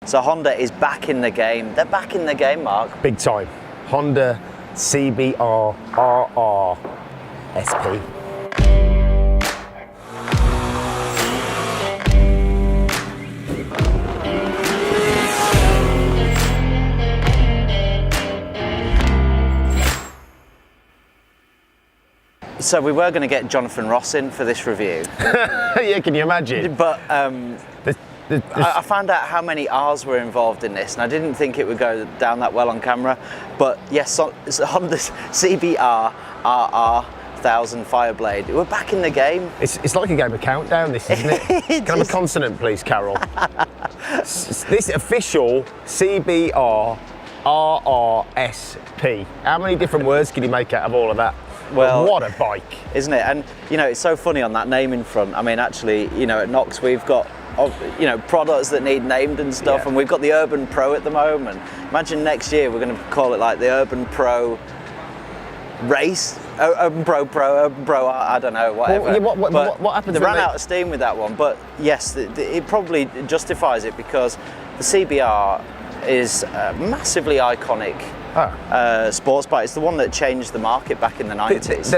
So Honda is back in the game. They're back in the game, Mark. Big time. Honda CBR10rrr SP. So we were going to get Jonathan Ross in for this review. Yeah, can you imagine? But I found out how many R's were involved in this, and I didn't think it would go down that well on camera. But yes, so it's Honda's CBR1000rrr Fireblade. We're back in the game. It's like a game of countdown, this, isn't it? Can I have a consonant, please, Carol? This official CBR10rrr SP. How many different words can you make out of all of that? Well, what a bike, isn't it? And you know, it's so funny on that naming front. I mean, actually, you know, at Knox we've got, you know, products that need named and stuff, and we've got the Urban Pro at the moment. Imagine next year we're going to call it like the Urban Pro Race, Urban Pro, I don't know, whatever. Well, what happens? They ran out of steam with that one, but yes, it probably justifies it because the CBR is massively iconic. Sports bike. It's the one that changed the market back in the 90s.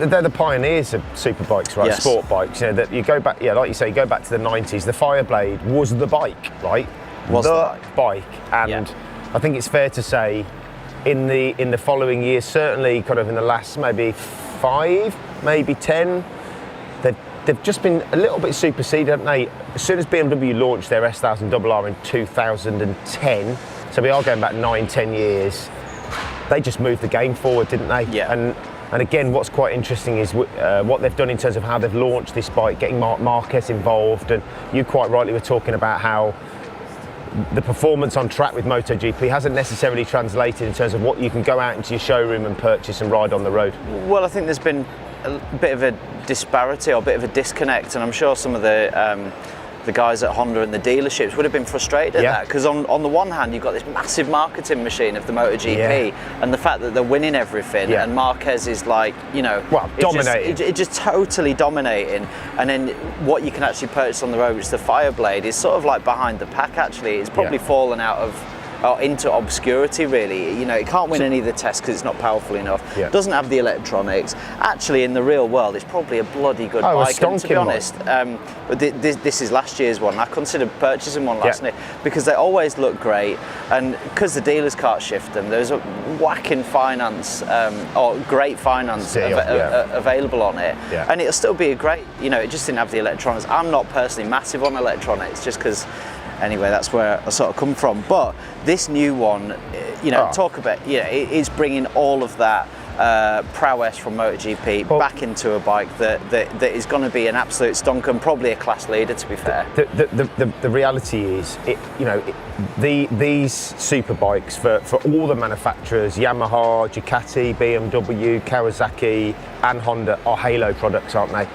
They're the pioneers of super bikes, right? Yes. Sport bikes. You know, that you go back, yeah, like you say, you go back to the 90s. The Fireblade was the bike, right? Was the bike. And I think it's fair to say, in the following years, certainly kind of in the last maybe 5, maybe 10, they've just been a little bit superseded, haven't they? As soon as BMW launched their S1000rrr in 2010. So we are going back 9-10 years. They just moved the game forward, didn't they? Yeah. And again, what's quite interesting is what they've done in terms of how they've launched this bike, getting Marc Marquez involved. And you quite rightly were talking about how the performance on track with MotoGP hasn't necessarily translated in terms of what you can go out into your showroom and purchase and ride on the road. Well, I think there's been a bit of a disparity or a bit of a disconnect, and I'm sure some of the guys at Honda and the dealerships would have been frustrated at that, because on the one hand you've got this massive marketing machine of the MotoGP and the fact that they're winning everything, and Marquez is like, you know, dominating. It's just totally dominating, and then what you can actually purchase on the road, which is the Fireblade, is sort of like behind the pack. Actually, it's probably fallen out of into obscurity, really. You know, it can't win any of the tests because it's not powerful enough. Doesn't have the electronics. Actually, in the real world, it's probably a bloody good bike. And to be honest, but this is last year's one. I considered purchasing one last year because they always look great, and because the dealers can't shift them, there's a whacking finance or great finance available on it, and it'll still be a great. You know, it just didn't have the electronics. I'm not personally massive on electronics, just because. Anyway, that's where I sort of come from. But this new one, you know, talk about, it is bringing all of that prowess from MotoGP back into a bike that is going to be an absolute stonker and probably a class leader, to be fair. The reality is, these super bikes for all the manufacturers, Yamaha, Ducati, BMW, Kawasaki, and Honda, are Halo products, aren't they?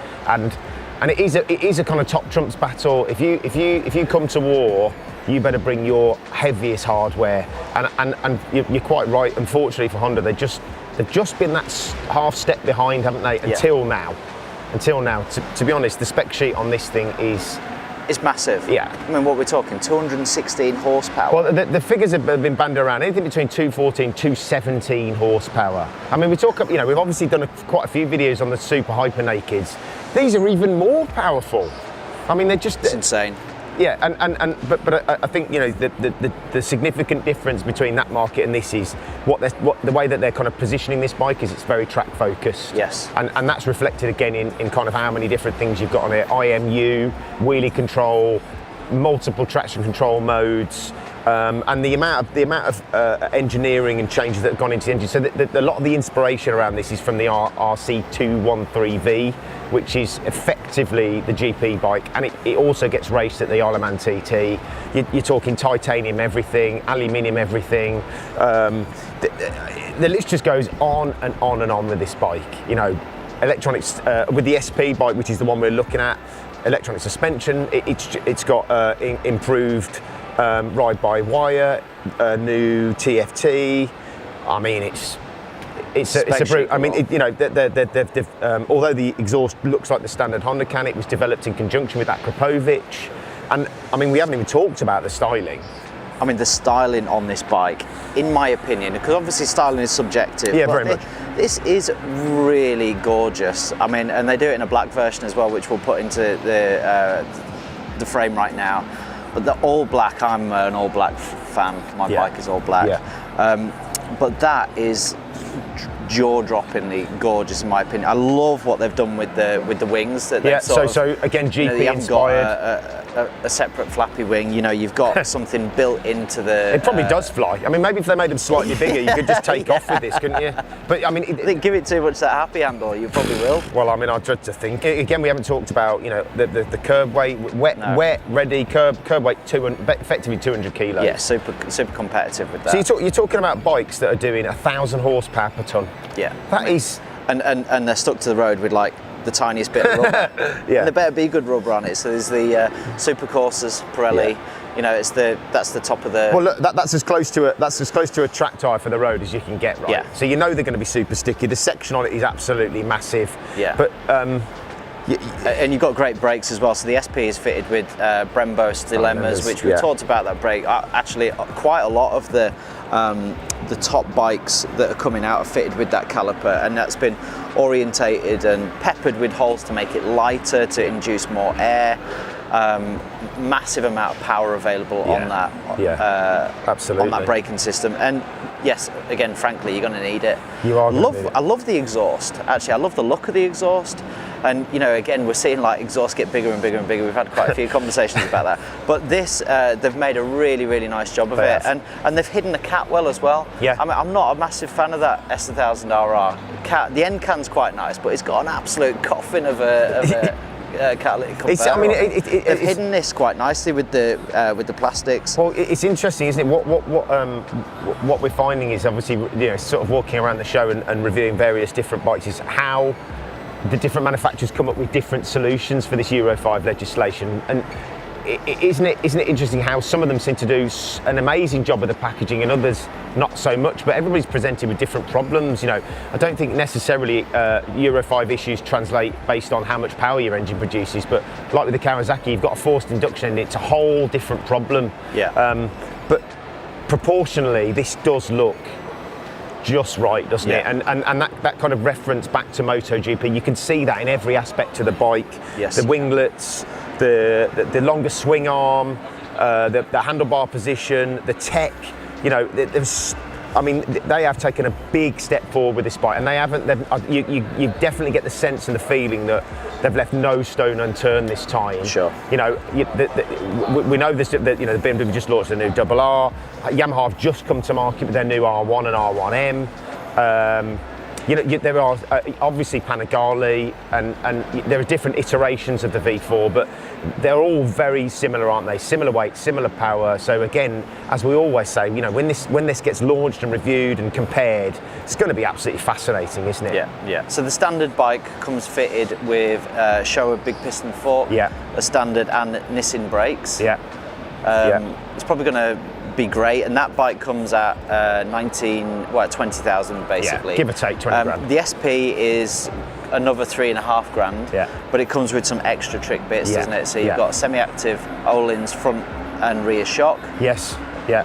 And it is a kind of top trumps battle. If you come to war, you better bring your heaviest hardware. And you're quite right. Unfortunately for Honda, they've just been that half step behind, haven't they? Until now. To be honest, the spec sheet on this thing is. It's massive. Yeah. I mean, what we're talking, 216 horsepower. Well, the figures have been banded around, anything between 214, 217 horsepower. I mean, we've obviously done quite a few videos on the super hyper nakeds. These are even more powerful. I mean, they're just... It's insane. Yeah, but I think, you know, the significant difference between that market and this is the way that they're kind of positioning this bike is it's very track focused. Yes. And that's reflected again in kind of how many different things you've got on it. IMU, wheelie control, multiple traction control modes, and the amount of engineering and changes that have gone into the engine. So a lot of the inspiration around this is from the RC213V, which is effectively the GP bike, and it also gets raced at the Isle of Man TT. You're talking titanium everything, aluminium everything. The list just goes on and on and on with this bike. You know, electronics with the SP bike, which is the one we're looking at. Electronic suspension. It's got improved ride-by-wire, new TFT. I mean, it's a brute. I mean, although the exhaust looks like the standard Honda can, it was developed in conjunction with Akrapovic. And I mean, we haven't even talked about the styling. I mean, the styling on this bike, in my opinion, because obviously styling is subjective. Yeah, but very much. This is really gorgeous. I mean, and they do it in a black version as well, which we'll put into the frame right now. But the all black, I'm an all black fan. My bike is all black. Yeah. But that is jaw-droppingly gorgeous, in my opinion. I love what they've done with the wings. That Yeah. So again, GP inspired. A separate flappy wing, you know, you've got something built into the... It probably does fly. I mean, maybe if they made them slightly bigger, you could just take off with this, couldn't you? But I mean... I think give it too much that happy handle, you probably will. Well, I mean, I dread to think. Again, we haven't talked about, you know, the curb weight, wet, ready, curb weight, effectively 200 kilos. Yeah, super competitive with that. So you're talking about bikes that are doing 1,000 horsepower per ton. Yeah. That is... And they're stuck to the road with like the tiniest bit of rubber. Yeah. And there better be good rubber on it. So there's the Super Corsas Pirelli. Yeah. You know, that's the top of the... Well, look, that's as close to a track tyre for the road as you can get, right? Yeah. So you know they're going to be super sticky. The section on it is absolutely massive. Yeah. But and you've got great brakes as well. So the SP is fitted with Brembo's dilemmas, which we talked about that brake. Actually, quite a lot of the top bikes that are coming out are fitted with that caliper, and that's been orientated and peppered with holes to make it lighter, to induce more air. Massive amount of power available on that. Absolutely. On that braking system. And yes, again, frankly, you're going to need it. You are. I love the exhaust. Actually, I love the look of the exhaust. And you know, again, we're seeing like exhaust get bigger and bigger and bigger. We've had quite a few conversations about that. But this, they've made a really, really nice job of it, and they've hidden the cat well as well. Yeah. I mean, I'm not a massive fan of that S1000rrr cat. The end can's quite nice, but it's got an absolute coffin of a catalytic converter. They've hidden this quite nicely with the plastics. Well, it's interesting, isn't it? What we're finding is obviously, you know, sort of walking around the show and reviewing various different bikes, is how the different manufacturers come up with different solutions for this Euro 5 legislation. And isn't it interesting how some of them seem to do an amazing job of the packaging and others not so much, but everybody's presented with different problems. You know, I don't think necessarily Euro 5 issues translate based on how much power your engine produces, but like with the Kawasaki, you've got a forced induction and it's a whole different problem. Yeah. But proportionally, this does look just right, doesn't it? And that kind of reference back to MotoGP, you can see that in every aspect of the bike. Yes. The winglets, the longer swing arm, the handlebar position, the tech. You know, they have taken a big step forward with this bike, and they haven't. You definitely get the sense and the feeling that they've left no stone unturned this time. Sure. You know, we know this. You know, the BMW just launched a new RR. Yamaha have just come to market with their new R1 and R1M. You know, there are obviously Panigale, and there are different iterations of the V4, but they're all very similar, aren't they? Similar weight, similar power. So again, as we always say, you know, when this gets launched and reviewed and compared, it's going to be absolutely fascinating, isn't it? Yeah, yeah. So the standard bike comes fitted with Showa big piston fork, a standard and Nissin brakes. Yeah. It's probably going to be great, and that bike comes at 20,000 basically. Yeah, give or take 20 grand. The SP is another 3.5 grand. Yeah. But it comes with some extra trick bits, doesn't it? So you've got semi-active Öhlins front and rear shock. Yes. Yeah.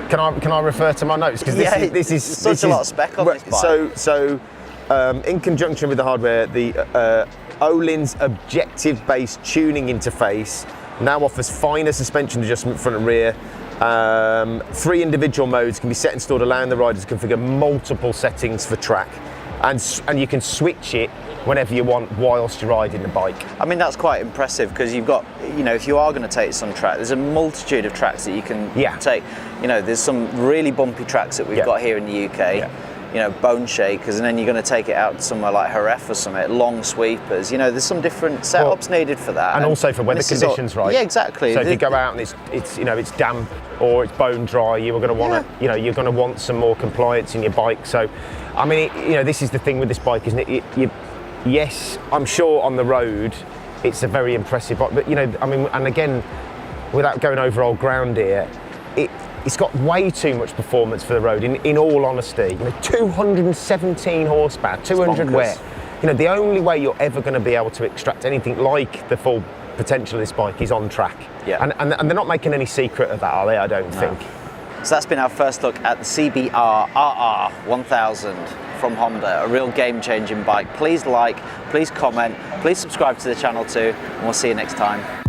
Can I refer to my notes, because this is such a lot of spec on this bike. So in conjunction with the hardware, the Öhlins objective-based tuning interface now offers finer suspension adjustment front and rear. 3 individual modes can be set and stored, allowing the riders to configure multiple settings for track, and you can switch it whenever you want whilst you're riding the bike. I mean, that's quite impressive, because you've got, you know, if you are going to take some track, there's a multitude of tracks that you can take. You know, there's some really bumpy tracks that we've got here in the UK. You know, bone shakers, and then you're going to take it out to somewhere like Jerez or something, long sweepers. You know, there's some different setups needed for that, and also for weather conditions, right? Yeah, exactly. So if you go out and it's you know, it's damp or it's bone dry, you're going to want to, you know, you're going to want some more compliance in your bike. So, I mean, you know, this is the thing with this bike, isn't it? Yes, I'm sure on the road it's a very impressive bike, but you know, I mean, and again, without going over old ground here, it's got way too much performance for the road, in all honesty. You know, 217 horsepower, 200 wet. You know, the only way you're ever going to be able to extract anything like the full potential of this bike is on track. Yeah. And they're not making any secret of that, are they? I don't think. So that's been our first look at the CBR1000rrr from Honda, a real game-changing bike. Please like, please comment, please subscribe to the channel too, and we'll see you next time.